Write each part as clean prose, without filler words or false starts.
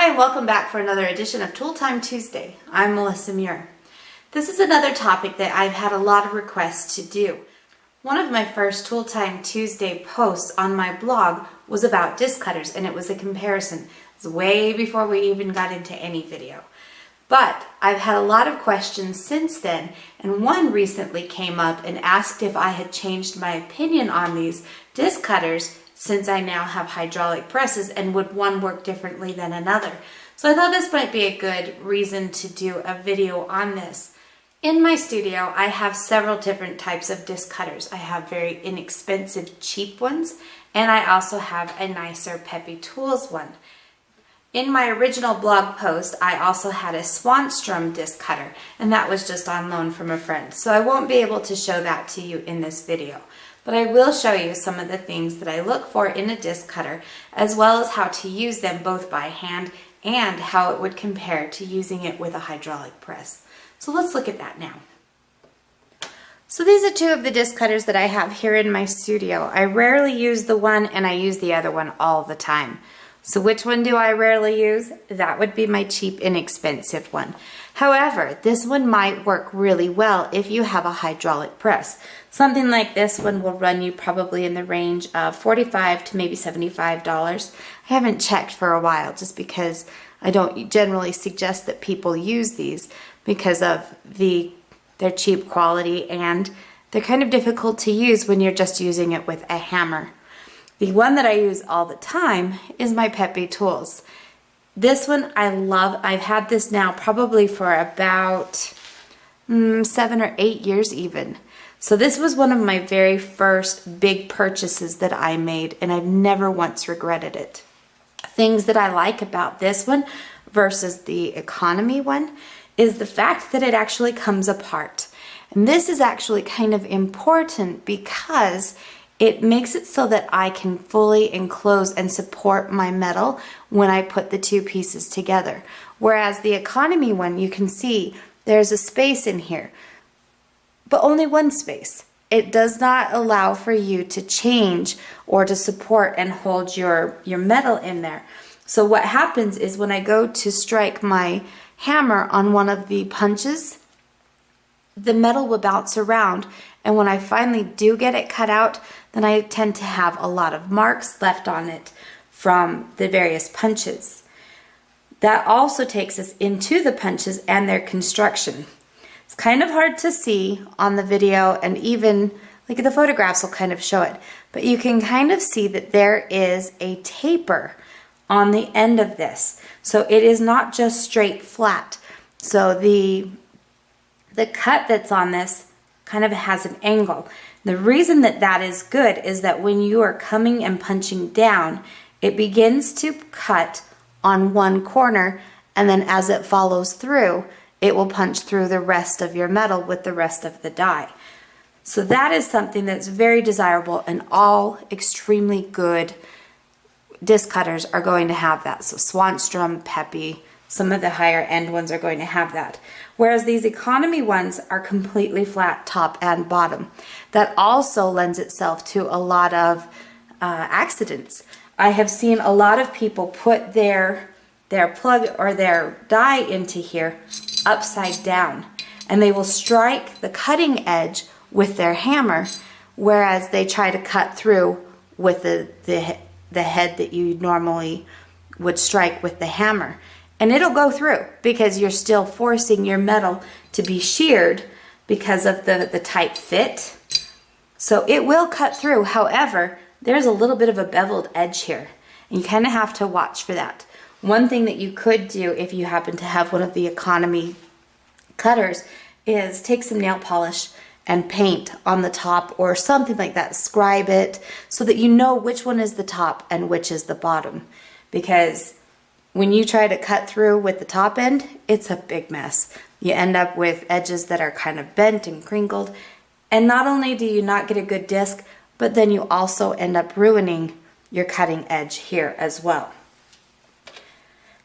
Hi, and welcome back for another edition of Tool Time Tuesday. I'm Melissa Muir. This is another topic that I've had a lot of requests to do. One of my first Tool Time Tuesday posts on my blog was about disc cutters, and it was a comparison. It was way before we even got into any video. But I've had a lot of questions since then, and one recently came up and asked if I had changed my opinion on these disc cutters since I now have hydraulic presses, and would one work differently than another. So I thought this might be a good reason to do a video on this. In my studio, I have several different types of disc cutters. I have very inexpensive, cheap ones, and I also have a nicer Peppy Tools one. In my original blog post, I also had a Swanstrom disc cutter, and that was just on loan from a friend. So I won't be able to show that to you in this video. But I will show you some of the things that I look for in a disc cutter, as well as how to use them both by hand and how it would compare to using it with a hydraulic press. So let's look at that now. So these are two of the disc cutters that I have here in my studio. I rarely use the one and I use the other one all the time. So which one do I rarely use? That would be my cheap, inexpensive one. However, this one might work really well if you have a hydraulic press. Something like this one will run you probably in the range of $45 to maybe $75. I haven't checked for a while just because I don't generally suggest that people use these because of their cheap quality, and they're kind of difficult to use when you're just using it with a hammer. The one that I use all the time is my Peppy Tools. This one I love. I've had this now probably for about 7 or 8 years even. So this was one of my very first big purchases that I made, and I've never once regretted it. Things that I like about this one versus the economy one is the fact that it actually comes apart. And this is actually kind of important because it makes it so that I can fully enclose and support my metal when I put the two pieces together. Whereas the economy one, you can see there's a space in here, but only one space. It does not allow for you to change or to support and hold your metal in there. So what happens is when I go to strike my hammer on one of the punches, the metal will bounce around, and when I finally do get it cut out, then I tend to have a lot of marks left on it from the various punches. That also takes us into the punches and their construction. It's kind of hard to see on the video, and even like the photographs will kind of show it, but you can kind of see that there is a taper on the end of this. So it is not just straight flat. So the cut that's on this kind of has an angle. The reason that that is good is that when you are coming and punching down, it begins to cut on one corner, and then as it follows through, it will punch through the rest of your metal with the rest of the die. So that is something that's very desirable, and all extremely good disc cutters are going to have that. So Swanstrom, Peppy, some of the higher end ones are going to have that. Whereas these economy ones are completely flat top and bottom. That also lends itself to a lot of accidents. I have seen a lot of people put their plug or their die into here upside down, and they will strike the cutting edge with their hammer, whereas they try to cut through with the head that you normally would strike with the hammer. And it'll go through because you're still forcing your metal to be sheared because of the tight fit. So it will cut through. However, there's a little bit of a beveled edge here, and you kind of have to watch for that. One thing that you could do if you happen to have one of the economy cutters is take some nail polish and paint on the top or something like that. Scribe it so that you know which one is the top and which is the bottom. Because when you try to cut through with the top end, it's a big mess. You end up with edges that are kind of bent and crinkled. And not only do you not get a good disc, but then you also end up ruining your cutting edge here as well.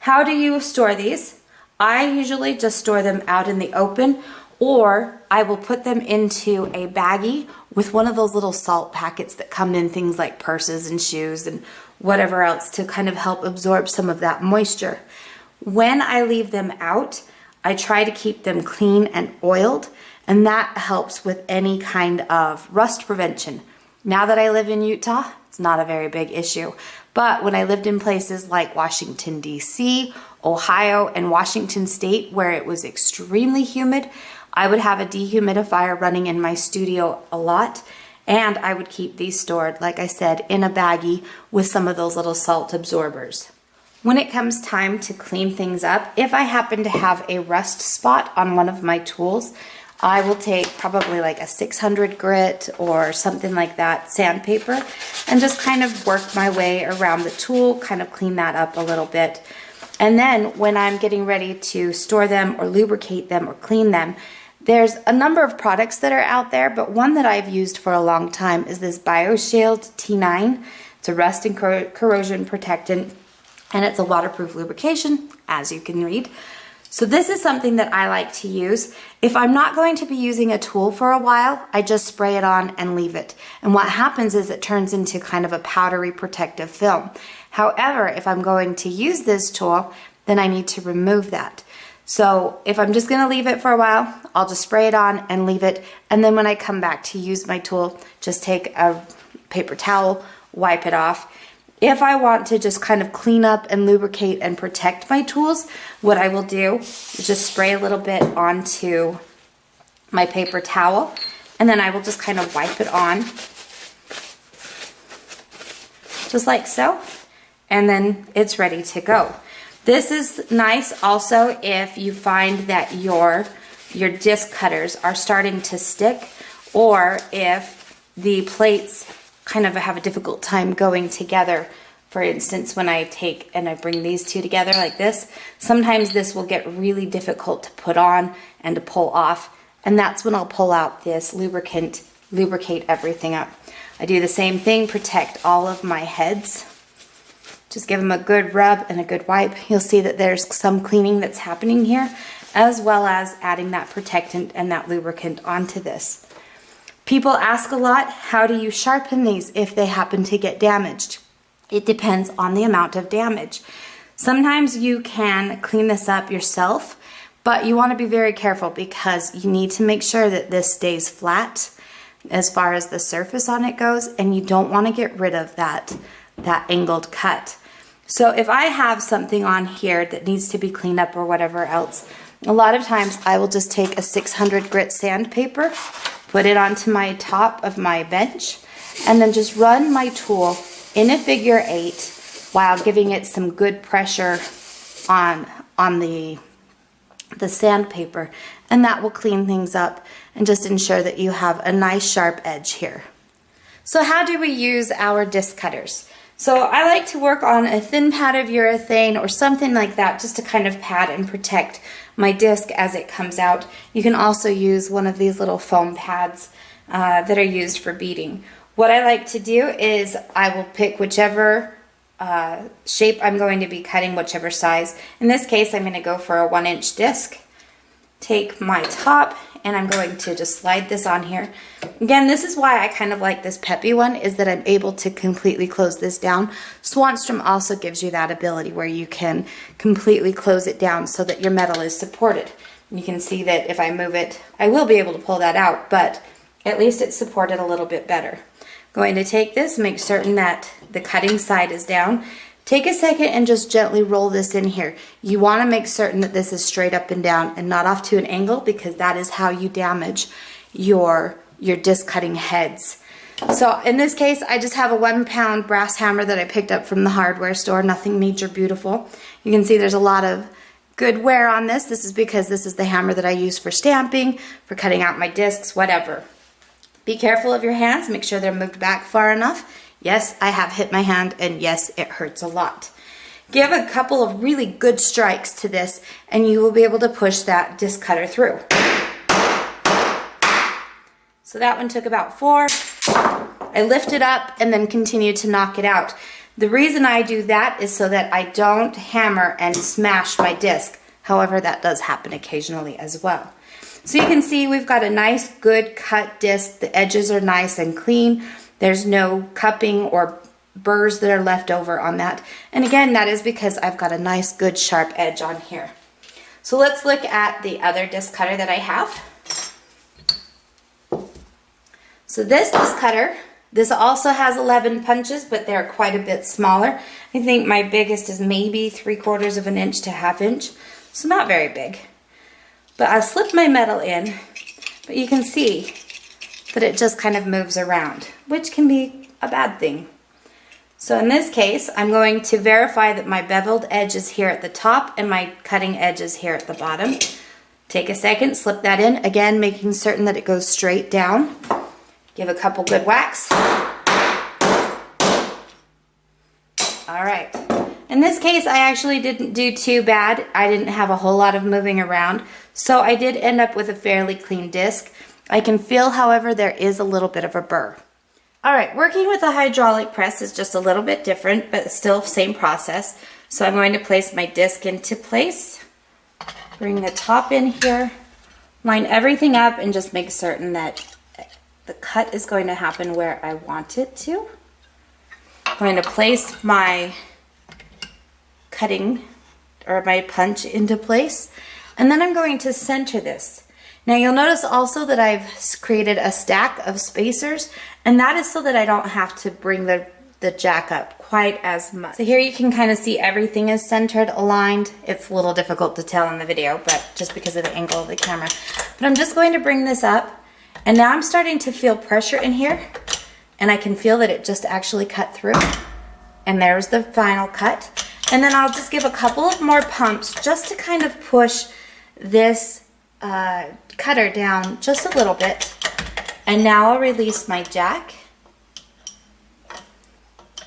How do you store these? I usually just store them out in the open, or I will put them into a baggie with one of those little salt packets that come in things like purses and shoes and whatever else to kind of help absorb some of that moisture. When I leave them out, I try to keep them clean and oiled, and that helps with any kind of rust prevention. Now that I live in Utah, it's not a very big issue. But when I lived in places like Washington, D.C., Ohio, and Washington State, where it was extremely humid, I would have a dehumidifier running in my studio a lot, and I would keep these stored, like I said, in a baggie with some of those little salt absorbers. When it comes time to clean things up, if I happen to have a rust spot on one of my tools, I will take probably like a 600 grit or something like that, sandpaper, and just kind of work my way around the tool, kind of clean that up a little bit. And then when I'm getting ready to store them or lubricate them or clean them, there's a number of products that are out there, but one that I've used for a long time is this BioShield T9. It's a rust and corrosion protectant, and it's a waterproof lubrication, as you can read. So this is something that I like to use. If I'm not going to be using a tool for a while, I just spray it on and leave it. And what happens is it turns into kind of a powdery protective film. However, if I'm going to use this tool, then I need to remove that. So if I'm just gonna leave it for a while, I'll just spray it on and leave it. And then when I come back to use my tool, just take a paper towel, wipe it off. If I want to just kind of clean up and lubricate and protect my tools, what I will do is just spray a little bit onto my paper towel, and then I will just kind of wipe it on, just like so, and then it's ready to go. This is nice also if you find that your disc cutters are starting to stick, or if the plates kind of have a difficult time going together. For instance, when I take and I bring these two together like this, sometimes this will get really difficult to put on and to pull off, and that's when I'll pull out this lubricant, lubricate everything up. I do the same thing, protect all of my heads. Just give them a good rub and a good wipe. You'll see that there's some cleaning that's happening here, as well as adding that protectant and that lubricant onto this. People ask a lot, how do you sharpen these if they happen to get damaged? It depends on the amount of damage. Sometimes you can clean this up yourself, but you want to be very careful because you need to make sure that this stays flat as far as the surface on it goes, and you don't want to get rid of that angled cut. So if I have something on here that needs to be cleaned up or whatever else, a lot of times I will just take a 600 grit sandpaper, put it onto my top of my bench, and then just run my tool in a figure 8 while giving it some good pressure on the sandpaper, and that will clean things up and just ensure that you have a nice sharp edge here. So how do we use our disc cutters? So I like to work on a thin pad of urethane or something like that, just to kind of pad and protect my disc as it comes out. You can also use one of these little foam pads that are used for beading. What I like to do is I will pick whichever shape I'm going to be cutting, whichever size. In this case, I'm going to go for a 1-inch disc. Take my top, and I'm going to just slide this on here. Again, this is why I kind of like this peppy one, is that I'm able to completely close this down. Swanstrom also gives you that ability where you can completely close it down so that your metal is supported. You can see that if I move it, I will be able to pull that out, but at least it's supported a little bit better. Going to take this, make certain that the cutting side is down. Take a second and just gently roll this in here. You want to make certain that this is straight up and down and not off to an angle, because that is how you damage your disc cutting heads. So in this case, I just have a 1-pound brass hammer that I picked up from the hardware store, nothing major beautiful. You can see there's a lot of good wear on this. This is because this is the hammer that I use for stamping, for cutting out my discs, whatever. Be careful of your hands, make sure they're moved back far enough. Yes, I have hit my hand, and yes, it hurts a lot. Give a couple of really good strikes to this, and you will be able to push that disc cutter through. So that one took about 4. I lift it up and then continue to knock it out. The reason I do that is so that I don't hammer and smash my disc. However, that does happen occasionally as well. So you can see we've got a nice, good cut disc. The edges are nice and clean. There's no cupping or burrs that are left over on that. And again, that is because I've got a nice good sharp edge on here. So let's look at the other disc cutter that I have. So this disc cutter, this also has 11 punches, but they're quite a bit smaller. I think my biggest is maybe 3/4 of an inch to 1/2 inch, so not very big. But I'll slip my metal in, but you can see that it just kind of moves around, which can be a bad thing. So in this case, I'm going to verify that my beveled edge is here at the top and my cutting edge is here at the bottom. Take a second, slip that in, again making certain that it goes straight down. Give a couple good whacks. All right. In this case, I actually didn't do too bad. I didn't have a whole lot of moving around, so I did end up with a fairly clean disc. I can feel, however, there is a little bit of a burr. All right, working with a hydraulic press is just a little bit different, but still same process. So I'm going to place my disc into place, bring the top in here, line everything up, and just make certain that the cut is going to happen where I want it to. I'm going to place my cutting or my punch into place, and then I'm going to center this. Now you'll notice also that I've created a stack of spacers, and that is so that I don't have to bring the jack up quite as much. So here you can kind of see everything is centered, aligned. It's a little difficult to tell in the video, but just because of the angle of the camera. But I'm just going to bring this up, and now I'm starting to feel pressure in here, and I can feel that it just actually cut through. And there's the final cut. And then I'll just give a couple of more pumps just to kind of push this cutter down just a little bit. And now I'll release my jack.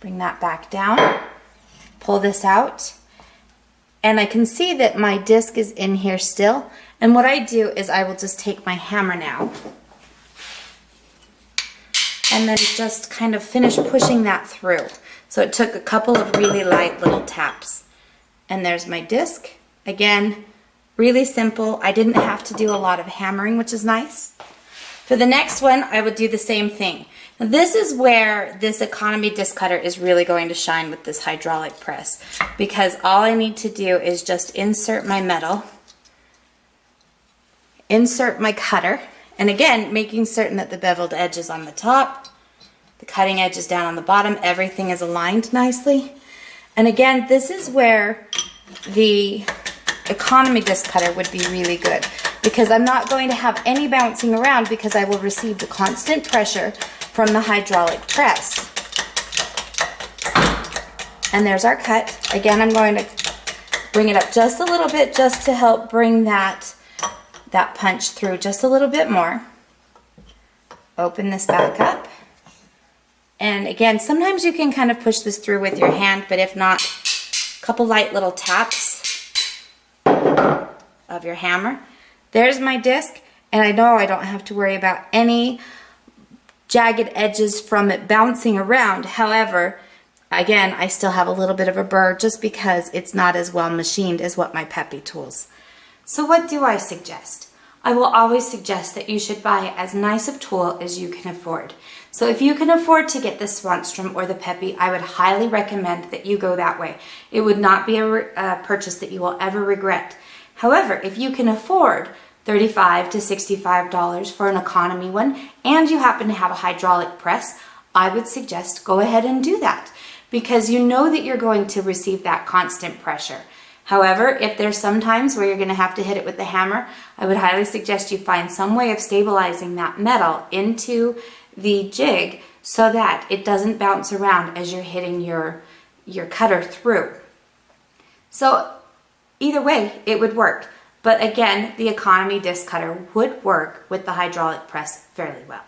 Bring that back down. Pull this out. And I can see that my disc is in here still. And what I do is I will just take my hammer now and then just kind of finish pushing that through. So it took a couple of really light little taps. And there's my disc. Again, really simple. I didn't have to do a lot of hammering, which is nice. For the next one, I would do the same thing. Now, this is where this economy disc cutter is really going to shine with this hydraulic press, because all I need to do is just insert my metal, insert my cutter, and again, making certain that the beveled edge is on the top, the cutting edge is down on the bottom, everything is aligned nicely. And again, this is where the economy disc cutter would be really good, because I'm not going to have any bouncing around because I will receive the constant pressure from the hydraulic press. And there's our cut. Again, I'm going to bring it up just a little bit just to help bring that punch through just a little bit more. Open this back up. And again, sometimes you can kind of push this through with your hand, but if not, a couple light little taps of your hammer. There's my disc, and I know I don't have to worry about any jagged edges from it bouncing around. However, again, I still have a little bit of a burr just because it's not as well machined as what my Peppy tools. So what do I suggest? I will always suggest that you should buy as nice of tool as you can afford. So if you can afford to get the Swanstrom or the Peppy, I would highly recommend that you go that way. It would not be a purchase that you will ever regret. However, if you can afford $35 to $65 for an economy one, and you happen to have a hydraulic press, I would suggest go ahead and do that, because you know that you're going to receive that constant pressure. However, if there's some times where you're going to have to hit it with the hammer, I would highly suggest you find some way of stabilizing that metal into the jig so that it doesn't bounce around as you're hitting your cutter through. So either way, it would work. But again, the economy disc cutter would work with the hydraulic press fairly well.